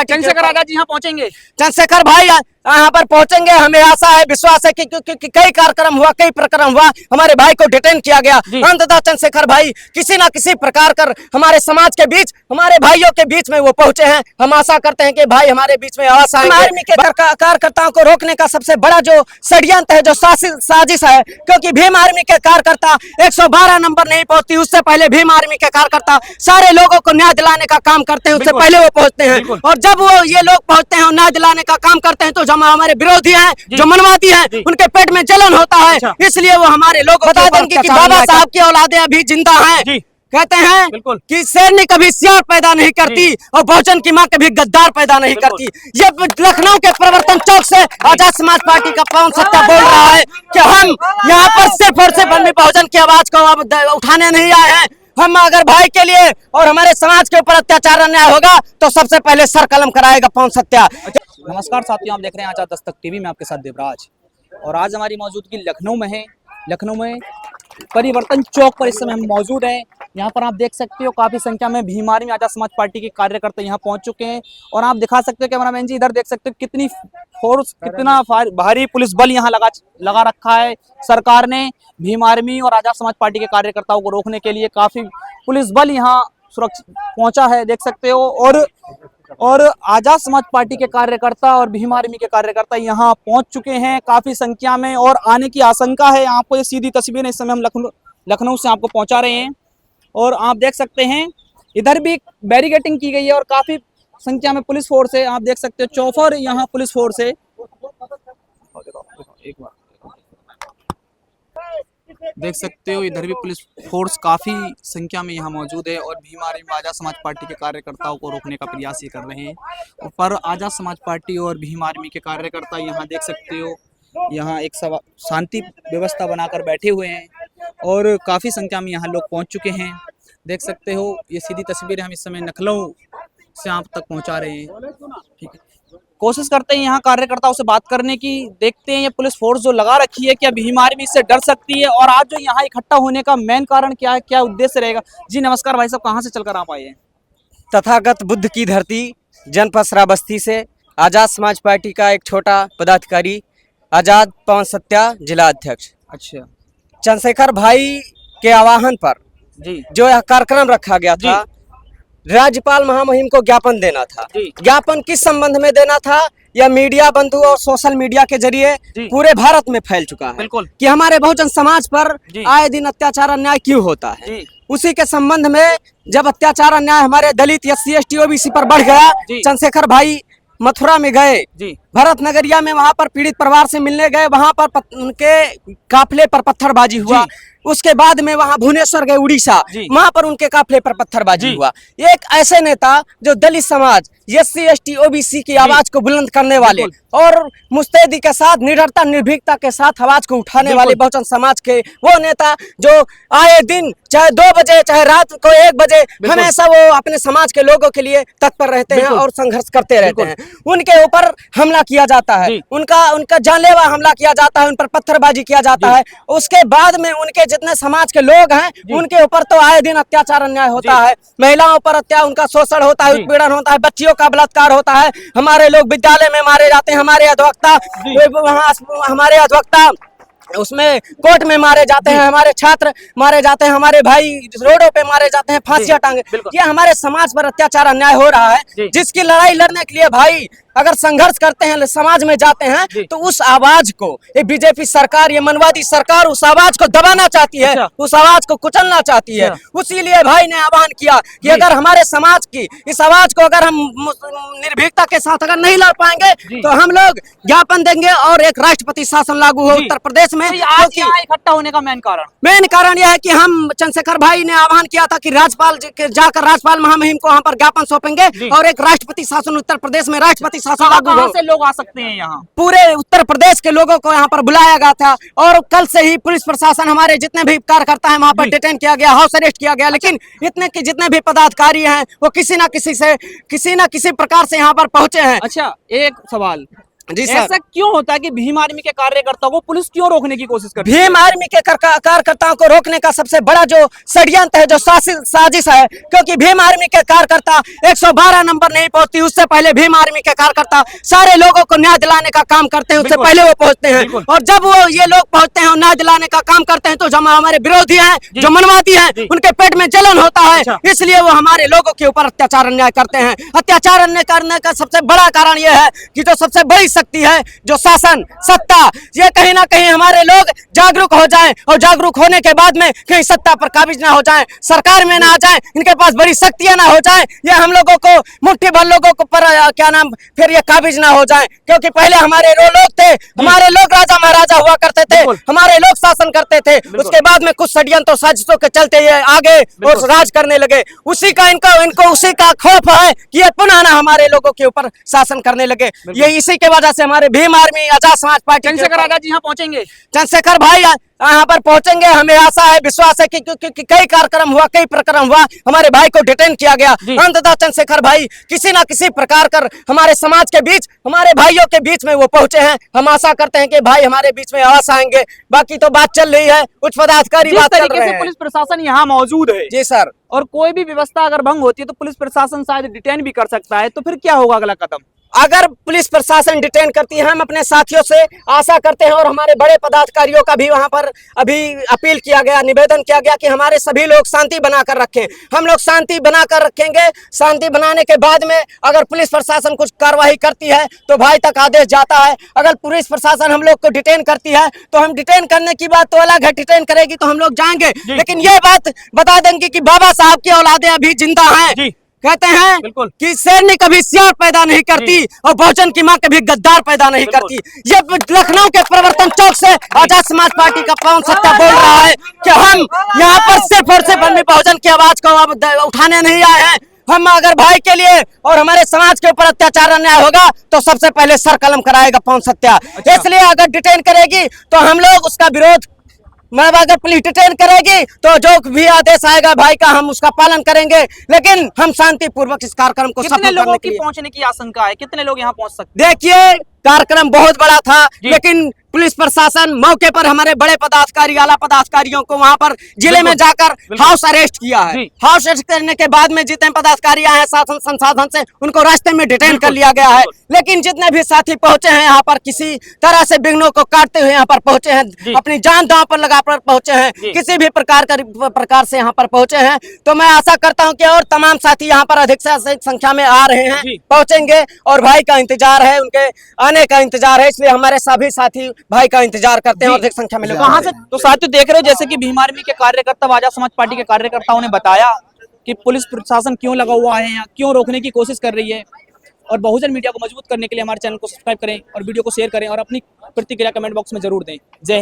चंद्रशेखर आजाद जी यहाँ पहुंचेंगे? चंद्रशेखर भाई यहाँ पर पहुंचेंगे, हमें आशा है, विश्वास है कि कई कार्यक्रम हुआ, कई प्रकरण हुआ, हमारे भाई को डिटेन किया गया। अंततः चंद्रशेखर भाई किसी ना किसी प्रकार कर हमारे समाज के बीच, हमारे भाइयों के बीच में वो पहुंचे हैं। हम आशा करते हैं कि भाई हमारे बीच में अवश्य आएंगे। आर्मी के कार्यकर्ताओं को रोकने का सबसे बड़ा जो षड्यंत्र है, जो साजिश है, क्योंकि भीम आर्मी के कार्यकर्ता 112 नंबर नहीं पहुंचती, उससे पहले भीम आर्मी के कार्यकर्ता सारे लोगों को न्याय दिलाने का काम करते हैं, उससे पहले वो पहुंचते हैं। और जब वो ये लोग पहुंचते हैं और न्याय दिलाने का काम करते हैं, तो जो हमारे विरोधी हैं, जो मनवादी हैं, उनके पेट में जलन होता है। इसलिए वो हमारे लोग बता देंगे कि बाबा साहब की औलादें अभी जिंदा हैं। कहते हैं कि शेरनी कभी सियार पैदा नहीं करती और बहुजन की मां कभी गद्दार पैदा नहीं करती। ये लखनऊ के प्रवर्तन चौक से आजाद समाज पार्टी का पवन सत्या बोल रहा है कि हम यहाँ पर सिर्फ और सिर्फ बहुजन की आवाज को उठाने नहीं आए हैं। हम अगर भाई के लिए और हमारे समाज के ऊपर अत्याचार अन्याय होगा तो सबसे पहले सर कलम कराएगा पवन सत्या। नमस्कार साथियों, आप देख रहे हैं आजाद दस्तक टीवी में, आपके साथ देवराज। और आज हमारी मौजूदगी लखनऊ में है। लखनऊ में परिवर्तन चौक पर इस समय हम मौजूद हैं। यहाँ पर आप देख सकते हो काफी संख्या में भीम आर्मी आजाद समाज पार्टी के कार्यकर्ता यहाँ पहुंच चुके हैं। और आप दिखा सकते हो कैमरामैन जी, इधर देख सकते हो कितनी फोर्स, कितना भारी पुलिस बल यहाँ लगा रखा है। सरकार ने भीम आर्मी और आजाद समाज पार्टी के कार्यकर्ताओं को रोकने के लिए काफी पुलिस बल यहाँ सुरक्षित पहुंचा है, देख सकते हो। और आजाद समाज पार्टी के कार्यकर्ता और भीम आर्मी के कार्यकर्ता यहाँ पहुंच चुके हैं काफी संख्या में, और आने की आशंका है। आपको ये सीधी तस्वीरें इस समय हम लखनऊ से आपको पहुंचा रहे हैं। और आप देख सकते हैं इधर भी बैरिकेडिंग की गई है और काफी संख्या में पुलिस फोर्स है। आप देख सकते हो चौफर यहाँ पुलिस फोर्स है। एक बार देख सकते हो इधर भी पुलिस फोर्स काफी संख्या में यहाँ मौजूद है और भीम आर्मी आजाद समाज पार्टी के कार्यकर्ताओं को रोकने का प्रयास ये कर रहे हैं। पर आजाद समाज पार्टी और भीम आर्मी के कार्यकर्ता यहाँ देख सकते हो, यहाँ एक शांति व्यवस्था बनाकर बैठे हुए हैं और काफी संख्या में यहाँ लोग पहुँच चुके हैं। देख सकते हो ये सीधी तस्वीरें हम इस समय लखनऊ से आप तक पहुँचा रहे हैं। ठीक है, कोशिश करते हैं यहाँ कार्यकर्ताओं से बात करने की। देखते हैं ये पुलिस फोर्स जो लगा रखी है क्या भीम आर्मी इससे डर सकती है, और आज जो यहाँ इकट्ठा होने का मेन कारण क्या है, क्या उद्देश्य रहेगा? जी नमस्कार भाई साहब, कहाँ से चलकर आप आए हैं? तथागत बुद्ध की धरती जनपद श्रावस्ती से आजाद समाज पार्टी का एक छोटा पदाधिकारी आजाद पवन सत्या जिला अध्यक्ष। अच्छा, चंद्रशेखर भाई के आह्वान पर जी जो यह कार्यक्रम रखा गया था, राज्यपाल महामहिम को ज्ञापन देना था। ज्ञापन किस संबंध में देना था? यह मीडिया बंधु और सोशल मीडिया के जरिए पूरे भारत में फैल चुका है कि हमारे बहुजन समाज पर आए दिन अत्याचार अन्याय क्यों होता है। उसी के संबंध में जब अत्याचार अन्याय हमारे दलित SC ST OBC पर बढ़ गया, चंद्रशेखर भाई मथुरा में गए, भरत नगरिया में वहां पर पीड़ित परिवार से मिलने गए, वहां पर उनके काफिले पर पत्थरबाजी हुआ। उसके बाद में वहां भुवनेश्वर गए उड़ीसा, वहां पर उनके काफिले पर पत्थरबाजी हुआ। एक ऐसे नेता जो दलित समाज SC ST OBC की आवाज को बुलंद करने वाले और मुस्तैदी के साथ, निडरता निर्भीकता के साथ आवाज को उठाने वाले बहुजन समाज के वो नेता जो आए दिन चाहे 2 बजे चाहे रात को 1 बजे हमेशा वो अपने समाज के लोगों के लिए तत्पर रहते हैं और संघर्ष करते रहते हैं। उनके ऊपर हमला किया जाता है, उनका जानलेवा हमला किया जाता है, उन पर पत्थरबाजी किया जाता है। उसके बाद में उनके जितने समाज के लोग हैं उनके ऊपर तो आए दिन अत्याचार अन्याय होता है। महिलाओं पर उनका शोषण होता है, उत्पीड़न होता है, बच्चियों का बलात्कार होता है। हमारे लोग विद्यालय में मारे जाते हैं, हमारे अधिवक्ता उसमें कोर्ट में मारे जाते हैं, हमारे छात्र मारे जाते हैं, हमारे भाई रोडों पे मारे जाते हैं, फांसियां टांगे। ये हमारे समाज पर अत्याचार अन्याय हो रहा है, जिसकी लड़ाई लड़ने के लिए भाई अगर संघर्ष करते हैं, समाज में जाते हैं, तो उस आवाज को ये बीजेपी सरकार, ये मनवादी सरकार उस आवाज को दबाना चाहती है, उस आवाज को कुचलना चाहती है। उसीलिए भाई ने आह्वान किया कि अगर हमारे समाज की इस आवाज को अगर हम निर्भीकता के साथ अगर नहीं लड़ पाएंगे तो हम लोग ज्ञापन देंगे और एक राष्ट्रपति शासन लागू हो उत्तर प्रदेश में। आज यहाँ इकट्ठा होने का मेन कारण यह है कि हम चंद्रशेखर भाई ने आह्वान किया था कि राज्यपाल जाकर राज्यपाल महामहिम को वहाँ पर ज्ञापन सौंपेंगे और एक राष्ट्रपति शासन उत्तर प्रदेश में राष्ट्रपति शासन लागू हो। से लोग आ सकते हैं यहाँ? पूरे उत्तर प्रदेश के लोगों को यहाँ पर बुलाया गया था और कल से ही पुलिस प्रशासन हमारे जितने भी कार्यकर्ता हैं वहाँ पर डिटेन किया गया, हाउस अरेस्ट किया गया। लेकिन इतने के जितने भी पदाधिकारी हैं वो किसी न किसी प्रकार से यहाँ पर पहुंचे हैं। अच्छा, एक सवाल, जी सर। ऐसा क्यों होता है कि भीम आर्मी के कार्यकर्ताओं को पुलिस क्यों रोकने की कोशिश करती है? भीम आर्मी के कार्यकर्ताओं को रोकने का सबसे बड़ा जो षड्यंत्र है, जो साजिश है, क्योंकि भीम आर्मी के कार्यकर्ता 112 नंबर नहीं पहुंचती, उससे पहले भीम आर्मी के कार्यकर्ता सारे लोगों को न्याय दिलाने का काम करते हैं, उससे पहले वो पहुंचते हैं। और जब वो ये लोग पहुंचते हैं और न्याय दिलाने का काम करते हैं तो जो हमारे विरोधी हैं, जो मनवादी हैं, उनके पेट में जलन होता है, इसलिए वो हमारे लोगों के ऊपर अत्याचार अन्याय करते हैं। अत्याचार अन्याय करने का सबसे बड़ा कारण ये है कि जो सबसे बड़ी शक्ति है, जो शासन सत्ता, ये कहीं ना कहीं हमारे लोग जागरूक हो जाएं और जागरूक होने के बाद में कहीं सत्ता पर काबिज ना हो जाएं, सरकार में ना आ जाएं, इनके पास बड़ी शक्तियां ना हो जाएं, ये हम लोगों को मुट्ठी भर लोगों को पर क्या नाम फिर ये काबिज ना हो जाएं। क्योंकि पहले हमारे लोग थे, हमारे लोग राजा महाराजा हुआ करते थे, हमारे लोग शासन करते थे, उसके बाद में कुछ षड्यंत्र साजिशों के चलते ये आगे और राज करने लगे। उसी का इनको उसी का खौफ है कि ये पुनः ना हमारे लोगों के ऊपर शासन करने लगे। ये इसी के वजह से हमारे भीम आर्मी, आजाद समाज पार्टी, चंद्रशेखर आजाद जी यहाँ पहुंचेंगे, चंद्रशेखर भाई यहाँ पर पहुंचेंगे, हमें आशा है, विश्वास है कि कई कार्यक्रम हुआ, कई प्रकरण हुआ, हमारे भाई को डिटेन किया गया, अंततः चंद्रशेखर भाई किसी ना किसी प्रकार कर हमारे समाज के बीच, हमारे भाइयों के बीच में वो पहुंचे हैं। हम आशा करते हैं कि भाई हमारे बीच में अवश्य आएंगे। बाकी तो बात चल रही है, उच्च पदाधिकारी बात कर रहे हैं। पुलिस प्रशासन यहाँ मौजूद है जी सर, और कोई भी व्यवस्था अगर भंग होती है तो पुलिस प्रशासन शायद डिटेन भी कर सकता है, तो फिर क्या होगा अगला कदम? अगर पुलिस प्रशासन डिटेन करती है, हम अपने साथियों से आशा करते हैं और हमारे बड़े पदाधिकारियों का भी वहां पर अभी अपील किया गया, निवेदन किया गया कि हमारे सभी लोग शांति बनाकर रखें। हम लोग शांति बनाकर रखेंगे। शांति बनाने के बाद में अगर पुलिस प्रशासन कुछ कार्रवाई करती है तो भाई तक आदेश जाता है। अगर पुलिस प्रशासन हम लोग को डिटेन करती है तो हम डिटेन करने की बात तो अलग है, डिटेन करेगी तो हम लोग जाएंगे, लेकिन ये बात बता देंगे कि बाबा साहब की औलादें अभी जिंदा हैं। कहते हैं कि शेरनी कभी सियार पैदा नहीं करती और बहुजन की मां कभी गद्दार पैदा नहीं करती। ये लखनऊ के प्रवर्तन चौक से आजाद समाज पार्टी का पवन सत्या बोल रहा है कि हम यहाँ पर सिर्फ और सिर्फ बहुजन की आवाज को उठाने नहीं आए हैं। हम अगर भाई के लिए और हमारे समाज के ऊपर अत्याचार अन्याय होगा तो सबसे पहले सर कलम कराएगा पवन सत्या। इसलिए अगर डिटेन करेगी तो हम लोग उसका विरोध, मतलब अगर पुलिस डिटेन करेगी तो जो भी आदेश आएगा भाई का हम उसका पालन करेंगे, लेकिन हम शांतिपूर्वक इस कार्यक्रम को सफल करने के लिए। पहुंचने की आशंका है, कितने लोग यहाँ पहुंच सकते? देखिए कार्यक्रम बहुत बड़ा था, लेकिन पुलिस प्रशासन मौके पर हमारे बड़े पदाधिकारी, आला पदाधिकारियों को वहां पर जिले में जाकर हाउस अरेस्ट किया है। हाउस अरेस्ट करने के बाद में जितने पदाधिकारी आए हैं शासन संसाधन से, उनको रास्ते में डिटेन कर लिया गया है। लेकिन जितने भी साथी पहुंचे हैं यहाँ पर किसी तरह से विघ्नों को काटते हुए यहाँ पर पहुंचे हैं, अपनी जान दांव पर लगा कर पहुंचे हैं, किसी भी प्रकार से यहाँ पर पहुंचे हैं। तो मैं आशा करता हूँ कि और तमाम साथी यहाँ पर अधिक से संख्या में आ रहे हैं, पहुंचेंगे और भाई का इंतजार है, उनके आने का इंतजार है, इसलिए हमारे सभी साथी भाई का इंतजार करते हैं और अधिक संख्या में लोग कहां से। तो साथियों देख रहे हो जैसे कि भीम आर्मी के कार्यकर्ता, आजाद समाज पार्टी के कार्यकर्ताओं ने बताया कि पुलिस प्रशासन क्यों लगा हुआ है यहाँ, क्यों रोकने की कोशिश कर रही है। और बहुजन मीडिया को मजबूत करने के लिए हमारे चैनल को सब्सक्राइब करें और वीडियो को शेयर करें और अपनी प्रतिक्रिया कमेंट बॉक्स में जरूर दें। जय हिंद।